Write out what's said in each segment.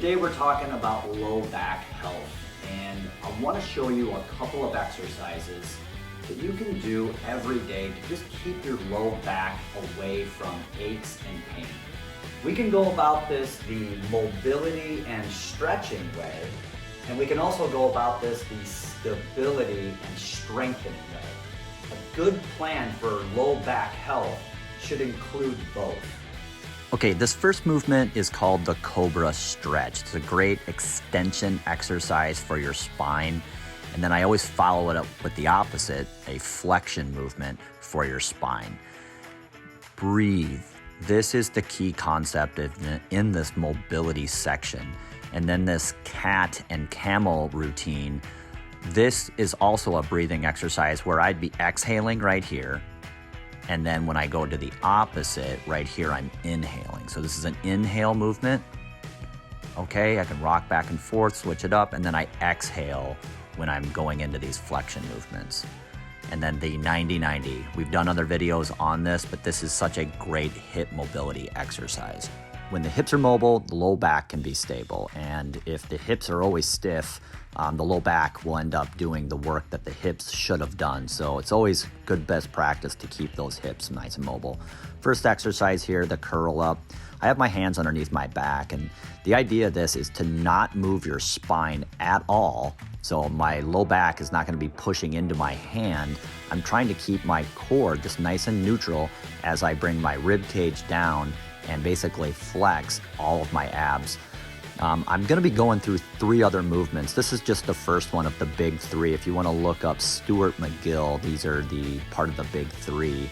Today we're talking about low back health, and I want to show you a couple of exercises that you can do every day to just keep your low back away from aches and pain. We can go about this the mobility and stretching way, and we can also go about this the stability and strengthening way. A good plan for low back health should include both. Okay, this first movement is called the Cobra Stretch. It's a great extension exercise for your spine. And then I always follow it up with the opposite, a flexion movement for your spine. Breathe. This is the key concept in this mobility section. And then this cat and camel routine. This is also a breathing exercise where I'd be exhaling right here. And then when I go to the opposite, right here, I'm inhaling. So this is an inhale movement. Okay, I can rock back and forth, switch it up, and then I exhale when I'm going into these flexion movements. And then the 90-90. We've done other videos on this, but this is such a great hip mobility exercise. When the hips are mobile, the low back can be stable. And if the hips are always stiff, the low back will end up doing the work that the hips should have done. So it's always good best practice to keep those hips nice and mobile. First exercise here, the curl up. I have my hands underneath my back, and the idea of this is to not move your spine at all. So my low back is not going to be pushing into my hand. I'm trying to keep my core just nice and neutral as I bring my rib cage down and basically flex all of my abs. I'm going to be going through 3 other movements. This is just the first one of the big 3. If you want to look up MCGILL, these are the part of the big 3.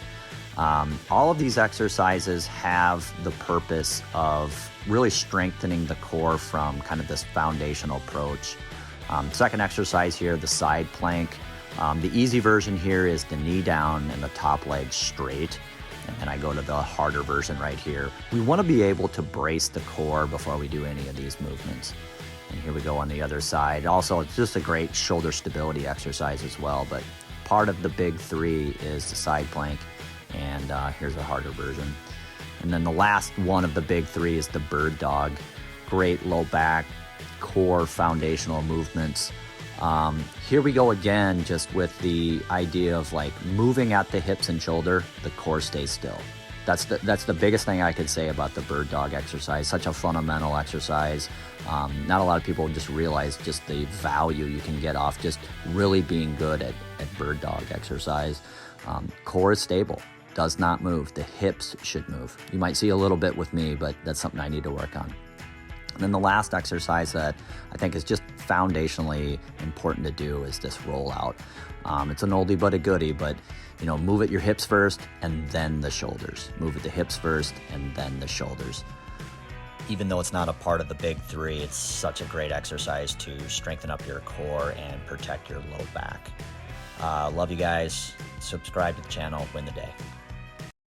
All of these exercises have the purpose of really strengthening the core from kind of this foundational approach. Second exercise here, the side plank. The easy version here is the knee down and the top leg straight. And then I go to the harder version right here. We want to be able to brace the core before we do any of these movements. And here we go on the other side. Also, it's just a great shoulder stability exercise as well, but part of the big 3 is the side plank, and here's a harder version. And then the last one of the big 3 is the bird dog. Great low back, core foundational movements. Here we go again, just with the idea of like moving at the hips and shoulder, the core stays still. That's the biggest thing I could say about the bird dog exercise. Such a fundamental exercise. Not a lot of people just realize just the value you can get off just really being good at bird dog exercise. Core is stable, does not move. The hips should move. You might see a little bit with me, but that's something I need to work on. And then the last exercise that I think is just foundationally important to do is this rollout. It's an oldie but a goodie, but you know, move at your hips first and then the shoulders. Move at the hips first and then the shoulders. Even though it's not a part of the big 3, it's such a great exercise to strengthen up your core and protect your low back. Love you guys. Subscribe to the channel. Win the day.